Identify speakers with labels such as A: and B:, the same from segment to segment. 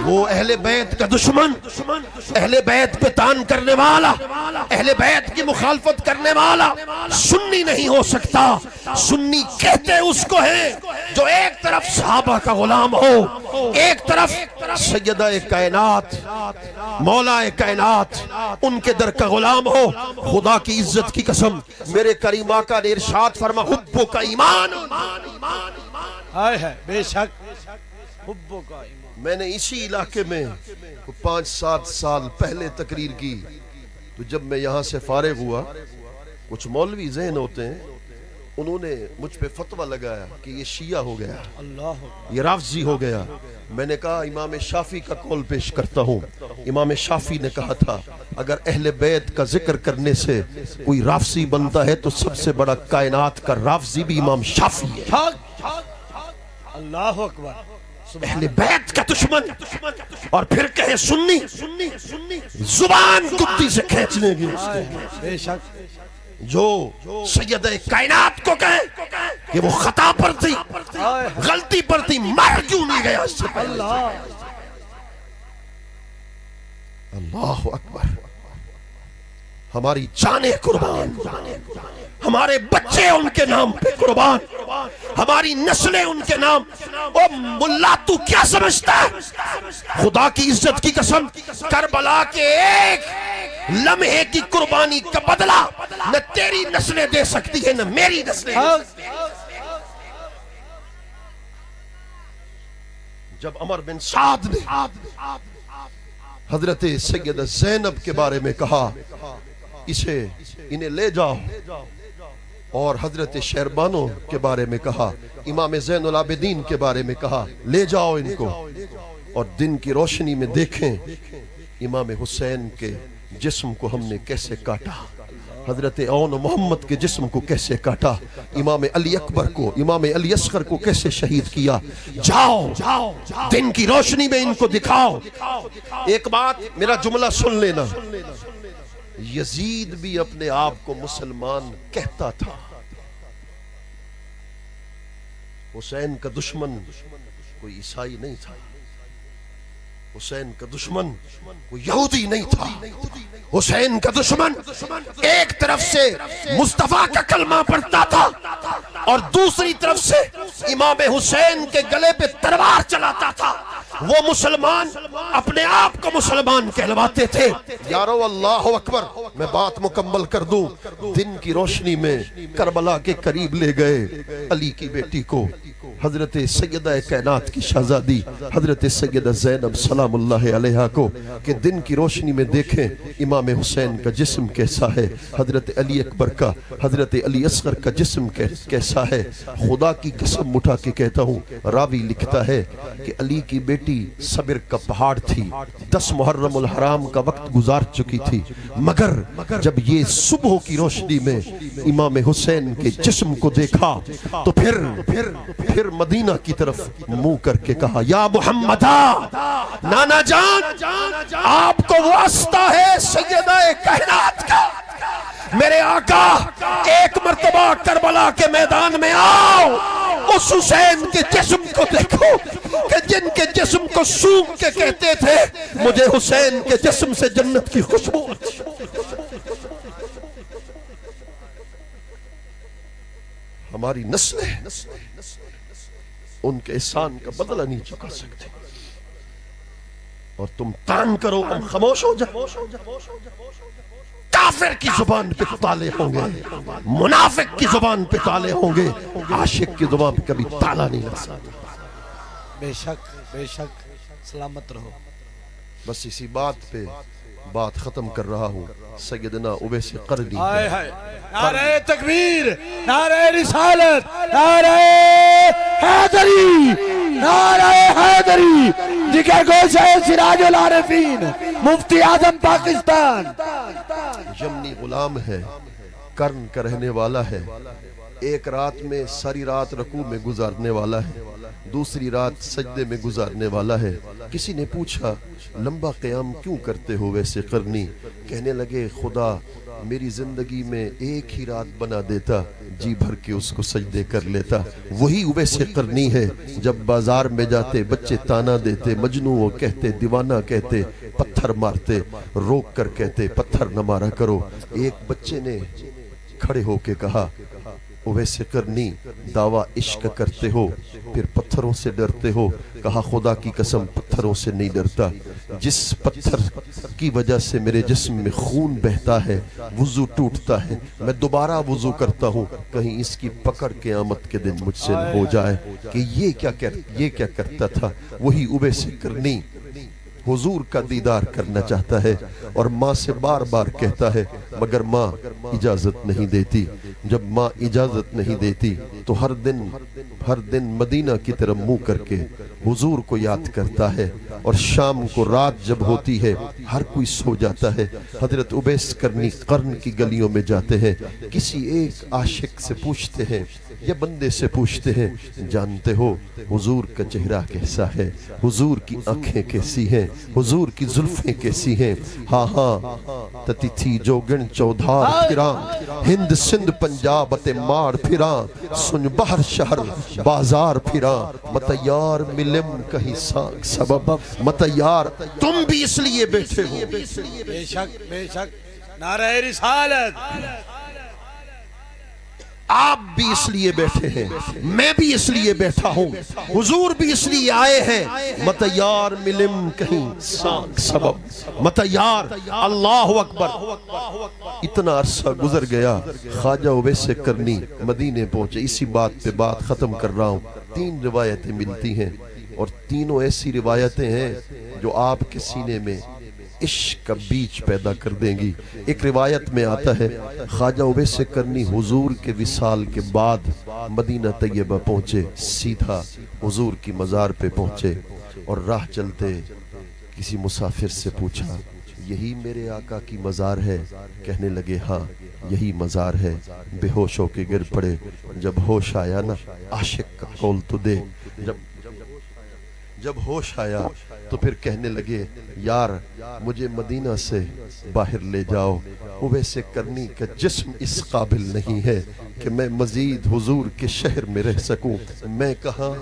A: وہ اہل بیت کا دشمن، اہل بیت پہ تان کرنے والا، اہل بیت کی مخالفت کرنے والا سنی نہیں ہو سکتا۔ سنی کہتے اس کو ہیں جو ایک طرف صحابہ کا غلام ہو، ایک طرف سیدہ کائنات مولا کائنات ان کے در کا غلام ہو۔ خدا کی عزت کی قسم میرے کریم آقا نے ارشاد فرما حبو کا ایمان،
B: بے شک حبو کا ایمان۔
A: میں نے اسی علاقے میں 5-7 سال پہلے تقریر کی، تو جب میں یہاں سے فارغ ہوا کچھ مولوی ذہن ہوتے ہیں، انہوں نے مجھ پہ فتویٰ لگایا کہ یہ شیعہ ہو گیا، یہ رافضی ہو گیا۔ میں نے کہا امام شافعی کا قول پیش کرتا ہوں۔ امام شافعی نے کہا تھا اگر اہل بیت کا ذکر کرنے سے کوئی رافضی بنتا ہے تو سب سے بڑا کائنات کا رافضی بھی امام شافعی ہے۔
B: اللہ اکبر،
A: اہل بیت کا دشمن اور پھر کہے سنی، زبان کتی سے کھینچنے کی۔
B: بے شک
A: جو سیدہ کائنات کو کہے کہ وہ خطا پر تھی، غلطی پر تھی، مر کیوں نہیں گیا اس سے پہلے؟ اللہ اکبر، ہماری جانیں قربان، ہمارے بچے ان کے نام پہ قربان، ہماری نسلیں ان کے نام۔ او ملا تو کیا سمجھتا ہے؟ خدا کی عزت کی قسم کربلا کے ایک لمحے کی قربانی کا بدلہ نہ تیری نسلیں دے سکتی ہے نہ میری نسلیں۔ جب عمر بن سعد نے حضرت سیدہ زینب کے بارے میں کہا انہیں لے جاؤ، اور حضرت شہربانو کے بارے میں کہا، امام زین العابدین کے بارے میں کہا لے جاؤ ان کو، اور دن کی روشنی میں دیکھیں امام حسین کے جسم کو ہم نے کیسے کاٹا، حضرت اون محمد کے جسم کو کیسے کاٹا، امام علی اکبر کو، امام علی اصغر کو کیسے شہید کیا۔ جاؤ دن کی روشنی میں ان کو دکھاؤ۔ ایک بات میرا جملہ سن لینا، یزید بھی اپنے آپ کو مسلمان کہتا تھا۔ حسین کا دشمن کوئی عیسائی نہیں تھا، حسین کا دشمن کوئی یہودی نہیں تھا، حسین کا دشمن ایک طرف سے مصطفیٰ کا کلمہ پڑھتا تھا اور دوسری طرف سے امام حسین کے گلے پہ تلوار چلاتا تھا۔ وہ مسلمان اپنے آپ کو مسلمان کہلواتے تھے۔ یارو اللہ اکبر، میں بات مکمل کر دوں۔ دن کی روشنی میں کربلا کے قریب لے گئے علی کی بیٹی کو، حضرت سیدہ کائنات کی شہزادی حضرت سیدہ زینب سلام اللہ علیہا کو، کہ دن کی روشنی میں دیکھیں امام حسین کا جسم کیسا ہے، حضرت علی اکبر کا، حضرت علی اصغر کا جسم کیسا ہے۔ خدا کی قسم اٹھا کے کہتا ہوں، راوی لکھتا ہے کہ علی کی بیٹی صبر کا پہاڑ تھی، 10 محرم الحرام کا وقت گزار چکی تھی، مگر جب یہ صبح کی روشنی میں امام حسین کے جسم کو دیکھا تو پھر مدینہ کی طرف منہ کر کے کہا یا محمدہ، نانا جان آپ کو واسطہ ہے سیدہ کائنات کا، میرے آقا ایک مرتبہ کربلا کے میدان میں آؤ، اس حسین کے جسم کو دیکھو کہ جن کے جسم کو سونگ کے کہتے تھے مجھے حسین کے جسم سے جنت کی خوشبو۔ ہماری نسلیں ان کے احسان کا بدلہ نہیں چکا سکتے، اور تم تان کرو ہم خاموش ہو جائیں۔ کافر کی زبان پہ تالے ہوں گے، منافق کی زبان پہ تالے ہوں گے، عاشق کی زبان پہ کبھی تالا نہیں لگ سکتا۔
B: بے شک بے شک، سلامت رہو۔
A: بس اسی بات پہ بات ختم کر رہا ہوں۔ سیدنا اویس قرنی،
B: نعرہ تکبیر، نعرہ رسالت، نعرہ حیدری، نعرہ حیدری، جگر گوش ہے سراج العارفین، مفتی اعظم پاکستان۔
A: یمنی غلام ہے، کرن کا رہنے والا ہے، ایک رات میں ساری رات رکوع میں گزارنے والا ہے، دوسری رات سجدے میں گزارنے والا ہے۔ کسی نے پوچھا لمبا قیام کیوں کرتے ہو ویسے قرنی؟ کہنے لگے خدا میری زندگی میں ایک ہی رات بنا دیتا، جی بھر کے اس کو سجدے کر لیتا۔ وہی اویس قرنی ہے، جب بازار میں جاتے بچے تانا دیتے، مجنوں کہتے، دیوانہ کہتے، پتھر مارتے، روک کر کہتے پتھر نہ مارا کرو۔ ایک بچے نے کھڑے ہو کے کہا اویس قرنی دعویٰ عشق کرتے ہو پھر پتھروں سے ڈرتے ہو؟ کہا خدا کی قسم پتھروں سے نہیں ڈرتا، جس پتھر کی وجہ سے میرے جسم میں خون بہتا ہے، وضو ٹوٹتا ہے، میں دوبارہ وضو کرتا ہوں، کہیں اس کی پکڑ قیامت کے دن مجھ سے ہو جائے کہ یہ کیا کرتا تھا۔ وہی اویس قرنی حضور کا دیدار کرنا چاہتا ہے اور ماں سے بار بار کہتا ہے مگر ماں اجازت نہیں دیتی۔ جب ماں اجازت نہیں دیتی تو ہر دن مدینہ کی طرف منہ کر کے حضور کو یاد کرتا ہے، اور شام کو رات جب ہوتی ہے ہر کوئی سو جاتا ہے، حضرت اویس قرنی قرن کی گلیوں میں جاتے ہیں، کسی ایک عاشق سے پوچھتے ہیں یا بندے سے پوچھتے ہیں جانتے ہو حضور کا چہرہ کیسا ہے، حضور کی آنکھیں کیسی ہیں، حضور کی زلفیں کیسی ہیں؟ ہاں تتی تھی جو گن چودھار پھراں، ہند سندھ پنجاب تے مار پھراں، سن بہر شہر بازار پھراں، مت یار ملم کہیں سانگ سبب، مت یار تم بھی اس لیے بیٹھے ہو۔
B: بے شک نعرہ رسالت،
A: آپ بھی اس لیے بیٹھے ہیں، میں بھی اس لیے بیٹھا ہوں، حضور بھی اس لیے آئے ہیں، مت یار ملم کہیں سانگ سبب، مت یار۔ اللہ اکبر۔ اتنا عرصہ گزر گیا، خواجہ اویس قرنی مدینے پہنچے۔ اسی بات پہ بات ختم کر رہا ہوں۔ 3 روایتیں ملتی ہیں اور تینوں ایسی روایتیں ہیں جو آپ کے سینے میں عشق کا بیج پیدا کر دیں گی۔ ایک روایت میں آتا ہے خواجہ اویس قرنی حضور کے وصال کے بعد مدینہ طیبہ پہنچے، سیدھا حضور کی مزار پہ پہنچے اور راہ چلتے کسی مسافر سے پوچھا یہی میرے آقا کی مزار ہے؟ کہنے لگے ہاں یہی مزار ہے۔ بے ہوش ہو کے گر پڑے۔ جب ہوش آیا نا عاشق کا قول تو دے، جب ہوش آیا تو پھر کہنے لگے یار مجھے مدینہ سے باہر لے جاؤ، اویس قرنی کا جسم اس قابل نہیں ہے کہ میں مزید حضور کے شہر میں رہ سکوں۔ میں کہاں،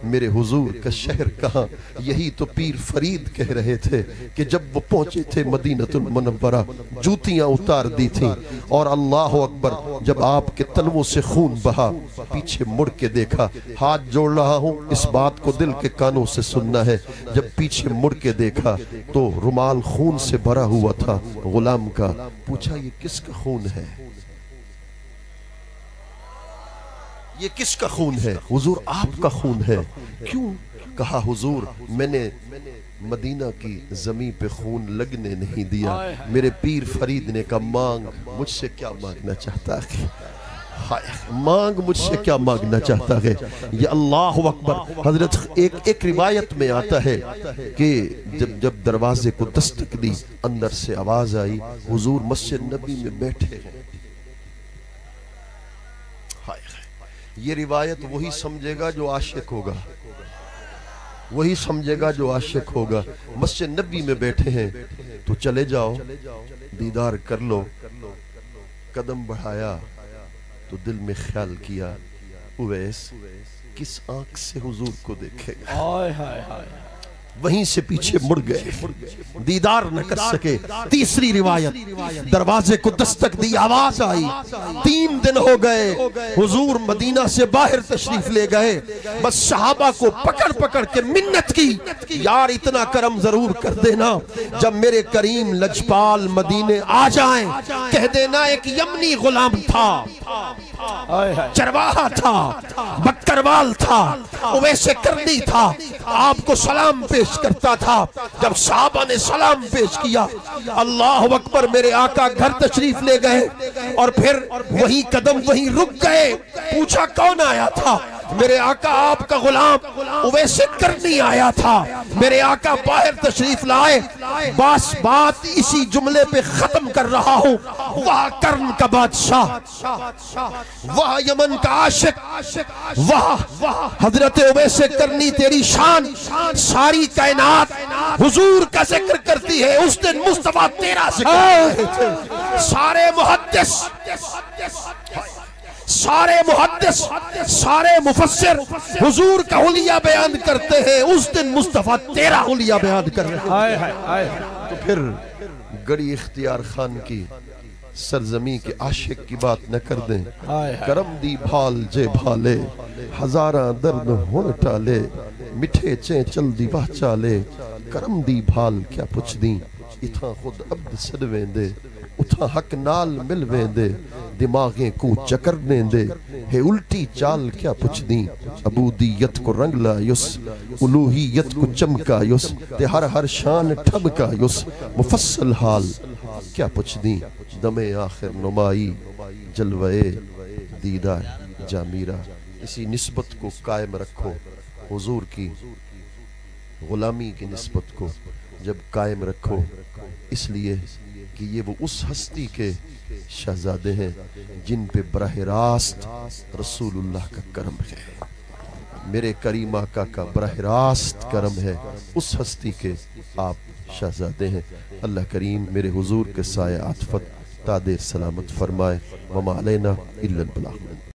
A: میرے حضور کا شہر کہاں؟ یہی تو پیر فرید کہہ رہے تھے کہ جب وہ پہنچے تھے مدینۃ المنورہ جوتیاں اتار دی تھیں، اور اللہ اکبر جب آپ کے تلووں سے خون بہا، پیچھے مڑ کے دیکھا۔ ہاتھ جوڑ رہا ہوں، اس بات کو دل کے کانوں سے سننا ہے۔ جب پیچھے مڑ کے دیکھا تو رومال خون سے بھرا ہوا تھا غلام کا۔ پوچھا یہ کس کا خون ہے؟ یہ کس کا خون ہے؟ حضور آپ کا خون ہے۔ کیوں؟ کہا حضور میں نے مدینہ کی زمین پہ خون لگنے نہیں دیا۔ میرے پیر فرید نے کہا مانگ، مجھ سے کیا مانگنا چاہتا ہے؟ مانگ مجھ سے کیا مانگنا چاہتا ہے؟ یہ اللہ اکبر۔ حضرت ایک روایت میں آتا ہے کہ جب دروازے کو دستک دی اندر سے آواز آئی حضور مسجد نبی میں بیٹھے ہیں۔ یہ روایت وہی سمجھے گا جو عاشق ہوگا، وہی سمجھے گا جو عاشق ہوگا۔ مسجد نبی میں بیٹھے ہیں تو چلے جاؤ دیدار کر لو۔ قدم بڑھایا تو دل میں خیال کیا اویس کس آنکھ سے حضور کو دیکھے گا؟ وہیں سے پیچھے مڑ گئے، دیدار نہ کر سکے۔ تیسری روایت دروازے کو دستک دی، آواز آئی، 3 دن ہو گئے حضور مدینہ سے باہر تشریف لے گئے۔ بس صحابہ کو پکڑ پکڑ کے منت کی یار اتنا کرم ضرور کر دینا، جب میرے کریم لجپال مدینے آ جائیں کہہ دینا ایک یمنی غلام تھا، چرواہا تھا، بکروال تھا، اویس قرنی تھا، آپ کو سلام پیش کرتا تھا۔ جب صحابہ نے سلام پیش کیا اللہ اکبر میرے آقا گھر تشریف لے گئے اور پھر وہی قدم وہیں رک گئے۔ پوچھا کون آیا تھا؟ میرے آقا آپ کا غلام اویس کرنی آیا تھا، میرے آقا باہر تشریف لائے، بس بات اسی جملے پہ ختم کر رہا ہوں۔ وہاں کرن کا بادشاہ، وہاں یمن کا عاشق، وہاں حضرت اویس کرنی تیری شان ساری کائنات حضور کا ذکر کرتی ہے، اس دن مصطفیٰ تیرا ذکر، سارے محدث، سارے مفسر حضور کا حلیہ بیان کرتے ہیں، اس دن مصطفیٰ تیرا حلیہ بیان کر رہے ہیں۔ تو پھر گڑی اختیار خان کی سرزمی کے عاشق کی بات نہ کر دیں، کرم دی بھال جے بھالے، ہزاراں درد ہون ٹالے، مٹھے چیں چل دی واہ چالے، کرم دی بھال کیا پچھ دیں، اتھاں خود عبد سدویں دے، اتھاں حق نال ملویں دے، دماغیں کو چکرنے دے، ہے الٹی چال کیا پچھ دیں، عبودیت کو رنگ لا یس، الوہیت کو چمکا یس، تے ہر شان ٹھمکا یس، مفصل حال کیا پچھ دیں، دم آخر نمائی جلوے دیدہ جا میرا۔ اسی نسبت کو قائم رکھو، حضور کی غلامی کی نسبت کو جب قائم رکھو، اس لیے کہ یہ وہ اس ہستی کے شہزادے ہیں جن پہ براہ راست رسول اللہ کا کرم ہے، میرے کریم آقا کا براہ راست کرم ہے، اس ہستی کے آپ شہزادے ہیں۔ اللہ کریم میرے حضور کے سایہ عاطفت تا دیر سلامت فرمائے، وما علینا الا البلاغ۔